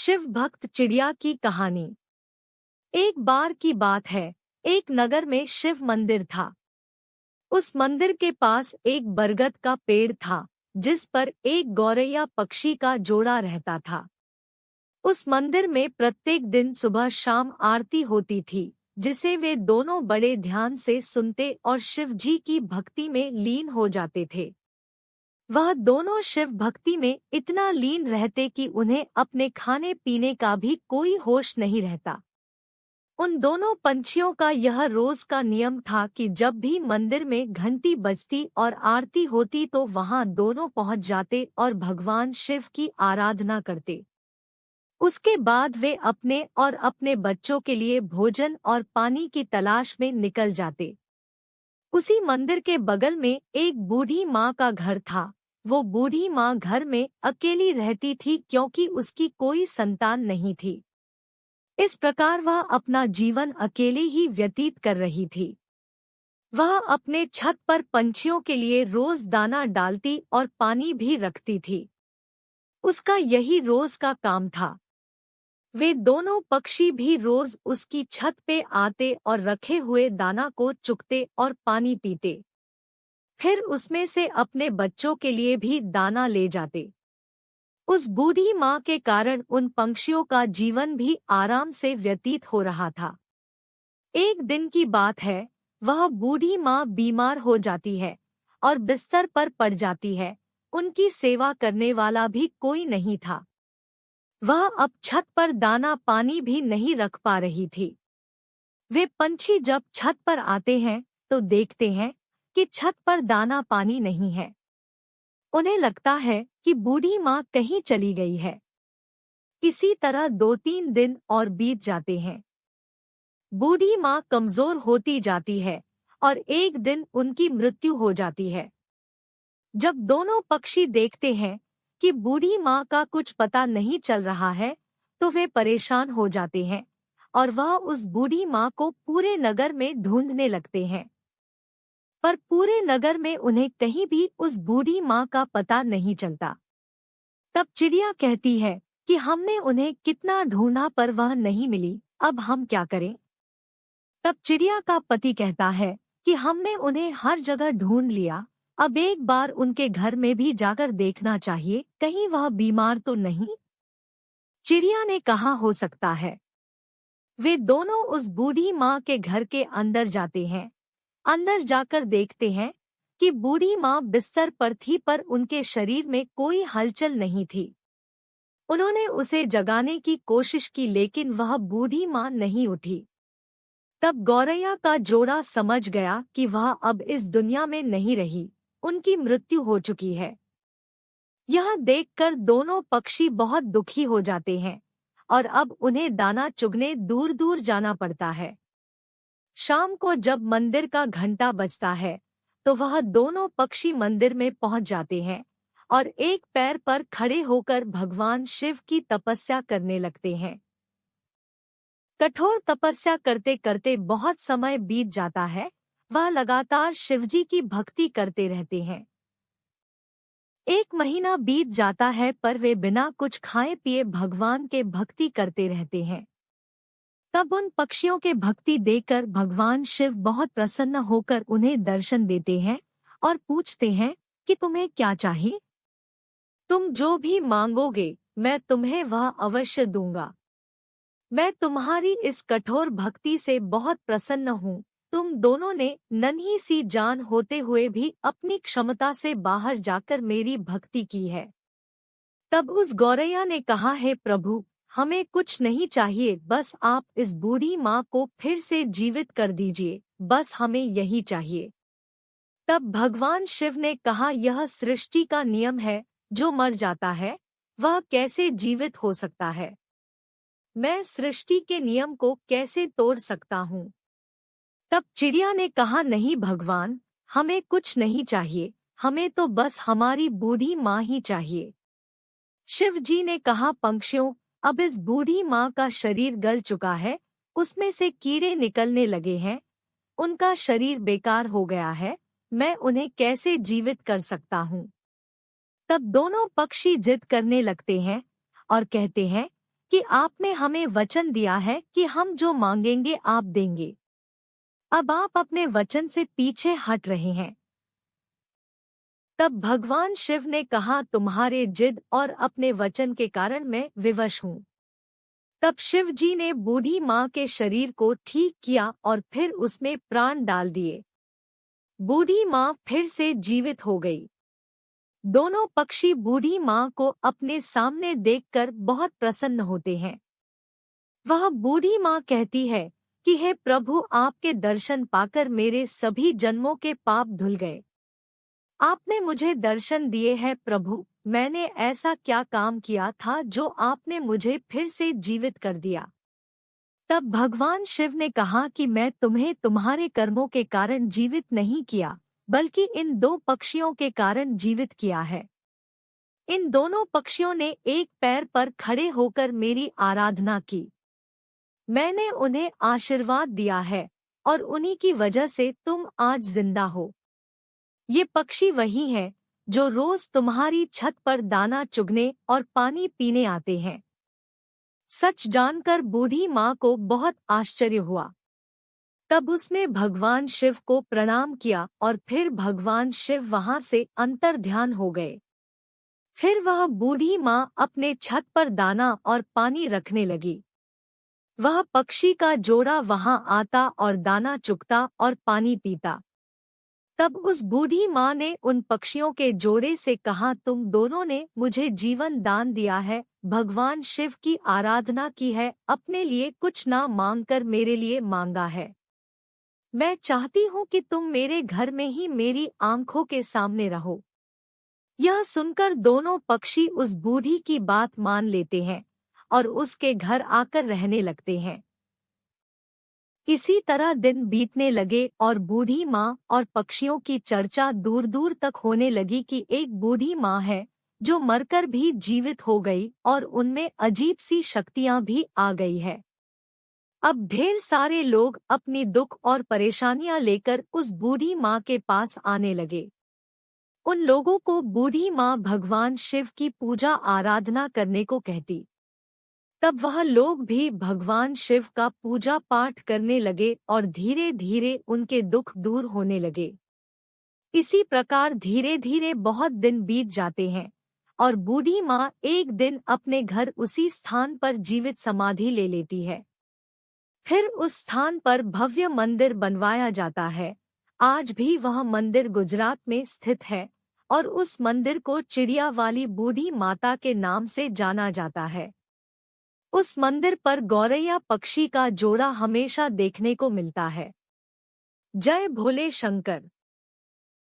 शिव भक्त चिड़िया की कहानी। एक बार की बात है, एक नगर में शिव मंदिर था। उस मंदिर के पास एक बरगद का पेड़ था, जिस पर एक गौरैया पक्षी का जोड़ा रहता था। उस मंदिर में प्रत्येक दिन सुबह शाम आरती होती थी, जिसे वे दोनों बड़े ध्यान से सुनते और शिव जी की भक्ति में लीन हो जाते थे। वह दोनों शिव भक्ति में इतना लीन रहते कि उन्हें अपने खाने पीने का भी कोई होश नहीं रहता। उन दोनों पंछियों का यह रोज का नियम था कि जब भी मंदिर में घंटी बजती और आरती होती तो वहां दोनों पहुंच जाते और भगवान शिव की आराधना करते। उसके बाद वे अपने और अपने बच्चों के लिए भोजन और पानी की तलाश में निकल जाते। उसी मंदिर के बगल में एक बूढ़ी माँ का घर था। वो बूढ़ी माँ घर में अकेली रहती थी क्योंकि उसकी कोई संतान नहीं थी। इस प्रकार वह अपना जीवन अकेले ही व्यतीत कर रही थी। वह अपने छत पर पंछियों के लिए रोज दाना डालती और पानी भी रखती थी। उसका यही रोज का काम था। वे दोनों पक्षी भी रोज उसकी छत पे आते और रखे हुए दाना को चुगते और पानी पीते। फिर उसमें से अपने बच्चों के लिए भी दाना ले जाते। उस बूढ़ी माँ के कारण उन पंछियों का जीवन भी आराम से व्यतीत हो रहा था। एक दिन की बात है, वह बूढ़ी माँ बीमार हो जाती है और बिस्तर पर पड़ जाती है। उनकी सेवा करने वाला भी कोई नहीं था। वह अब छत पर दाना पानी भी नहीं रख पा रही थी। वे पंछी जब छत पर आते हैं तो देखते हैं कि छत पर दाना पानी नहीं है। उन्हें लगता है कि बूढ़ी माँ कहीं चली गई है। इसी तरह 2-3 दिन और बीत जाते हैं। बूढ़ी माँ कमजोर होती जाती है और एक दिन उनकी मृत्यु हो जाती है। जब दोनों पक्षी देखते हैं कि बूढ़ी माँ का कुछ पता नहीं चल रहा है, तो वे परेशान हो जाते हैं और वह उस बूढ़ी माँ को पूरे नगर में ढूंढने लगते हैं। पर पूरे नगर में उन्हें कहीं भी उस बूढ़ी माँ का पता नहीं चलता। तब चिड़िया कहती है कि हमने उन्हें कितना ढूंढा पर वह नहीं मिली, अब हम क्या करें? तब चिड़िया का पति कहता है कि हमने उन्हें हर जगह ढूंढ लिया, अब एक बार उनके घर में भी जाकर देखना चाहिए, कहीं वह बीमार तो नहीं। चिड़िया ने कहा, हो सकता है। वे दोनों उस बूढ़ी माँ के घर के अंदर जाते हैं। अंदर जाकर देखते हैं कि बूढ़ी माँ बिस्तर पर थी, पर उनके शरीर में कोई हलचल नहीं थी। उन्होंने उसे जगाने की कोशिश की, लेकिन वह बूढ़ी माँ नहीं उठी। तब गौरैया का जोड़ा समझ गया कि वह अब इस दुनिया में नहीं रही, उनकी मृत्यु हो चुकी है। यह देखकर दोनों पक्षी बहुत दुखी हो जाते हैं और अब उन्हें दाना चुगने दूर दूर जाना पड़ता है। शाम को जब मंदिर का घंटा बजता है तो वह दोनों पक्षी मंदिर में पहुंच जाते हैं और एक पैर पर खड़े होकर भगवान शिव की तपस्या करने लगते हैं। कठोर तपस्या करते करते बहुत समय बीत जाता है। वह लगातार शिवजी की भक्ति करते रहते हैं। 1 महीना बीत जाता है, पर वे बिना कुछ खाए पिए भगवान के भक्ति करते रहते हैं। तब उन पक्षियों के भक्ति देखकर भगवान शिव बहुत प्रसन्न होकर उन्हें दर्शन देते हैं और पूछते हैं कि तुम्हें क्या चाहिए? तुम जो भी मांगोगे मैं तुम्हें वह अवश्य दूंगा। मैं तुम्हारी इस कठोर भक्ति से बहुत प्रसन्न हूँ। तुम दोनों ने नन्ही सी जान होते हुए भी अपनी क्षमता से बाहर जाकर मेरी भक्ति की है। तब उस गौरैया ने कहा, हे प्रभु, हमें कुछ नहीं चाहिए, बस आप इस बूढ़ी माँ को फिर से जीवित कर दीजिए, बस हमें यही चाहिए। तब भगवान शिव ने कहा, यह सृष्टि का नियम है, जो मर जाता है वह कैसे जीवित हो सकता है? मैं सृष्टि के नियम को कैसे तोड़ सकता हूँ? तब चिड़िया ने कहा, नहीं भगवान, हमें कुछ नहीं चाहिए, हमें तो बस हमारी बूढ़ी माँ ही चाहिए। शिव जी ने कहा, पंछियों, अब इस बूढ़ी माँ का शरीर गल चुका है, उसमें से कीड़े निकलने लगे हैं, उनका शरीर बेकार हो गया है, मैं उन्हें कैसे जीवित कर सकता हूँ? तब दोनों पक्षी जिद करने लगते हैं और कहते हैं कि आपने हमें वचन दिया है कि हम जो मांगेंगे आप देंगे। अब आप अपने वचन से पीछे हट रहे हैं। तब भगवान शिव ने कहा, तुम्हारे जिद और अपने वचन के कारण मैं विवश हूँ। तब शिव जी ने बूढ़ी माँ के शरीर को ठीक किया और फिर उसमें प्राण डाल दिए। बूढ़ी माँ फिर से जीवित हो गई। दोनों पक्षी बूढ़ी माँ को अपने सामने देखकर बहुत प्रसन्न होते हैं। वह बूढ़ी माँ कहती है कि हे प्रभु, आपके दर्शन पाकर मेरे सभी जन्मों के पाप धुल गए। आपने मुझे दर्शन दिए हैं प्रभु। मैंने ऐसा क्या काम किया था जो आपने मुझे फिर से जीवित कर दिया? तब भगवान शिव ने कहा कि मैं तुम्हें तुम्हारे कर्मों के कारण जीवित नहीं किया, बल्कि इन दो पक्षियों के कारण जीवित किया है। इन दोनों पक्षियों ने एक पैर पर खड़े होकर मेरी आराधना की। मैंने उन्हें आशीर्वाद दिया है और उन्हीं की वजह से तुम आज जिंदा हो। ये पक्षी वही हैं जो रोज तुम्हारी छत पर दाना चुगने और पानी पीने आते हैं। सच जानकर बूढ़ी माँ को बहुत आश्चर्य हुआ। तब उसने भगवान शिव को प्रणाम किया और फिर भगवान शिव वहां से अंतर्ध्यान हो गए। फिर वह बूढ़ी माँ अपने छत पर दाना और पानी रखने लगी। वह पक्षी का जोड़ा वहां आता और दाना चुगता और पानी पीता। तब उस बूढ़ी माँ ने उन पक्षियों के जोड़े से कहा, तुम दोनों ने मुझे जीवन दान दिया है, भगवान शिव की आराधना की है, अपने लिए कुछ ना मांगकर मेरे लिए मांगा है। मैं चाहती हूँ कि तुम मेरे घर में ही मेरी आंखों के सामने रहो। यह सुनकर दोनों पक्षी उस बूढ़ी की बात मान लेते हैं और उसके घर आकर रहने लगते हैं। इसी तरह दिन बीतने लगे और बूढ़ी माँ और पक्षियों की चर्चा दूर दूर तक होने लगी कि एक बूढ़ी माँ है जो मरकर भी जीवित हो गई और उनमें अजीब सी शक्तियाँ भी आ गई है। अब ढेर सारे लोग अपनी दुख और परेशानियां लेकर उस बूढ़ी माँ के पास आने लगे। उन लोगों को बूढ़ी माँ भगवान शिव की पूजा आराधना करने को कहती। तब वह लोग भी भगवान शिव का पूजा पाठ करने लगे और धीरे धीरे उनके दुख दूर होने लगे। इसी प्रकार धीरे धीरे बहुत दिन बीत जाते हैं और बूढ़ी माँ एक दिन अपने घर उसी स्थान पर जीवित समाधि ले लेती है। फिर उस स्थान पर भव्य मंदिर बनवाया जाता है। आज भी वह मंदिर गुजरात में स्थित है और उस मंदिर को चिड़िया वाली बूढ़ी माता के नाम से जाना जाता है। उस मंदिर पर गौरैया पक्षी का जोड़ा हमेशा देखने को मिलता है। जय भोले शंकर।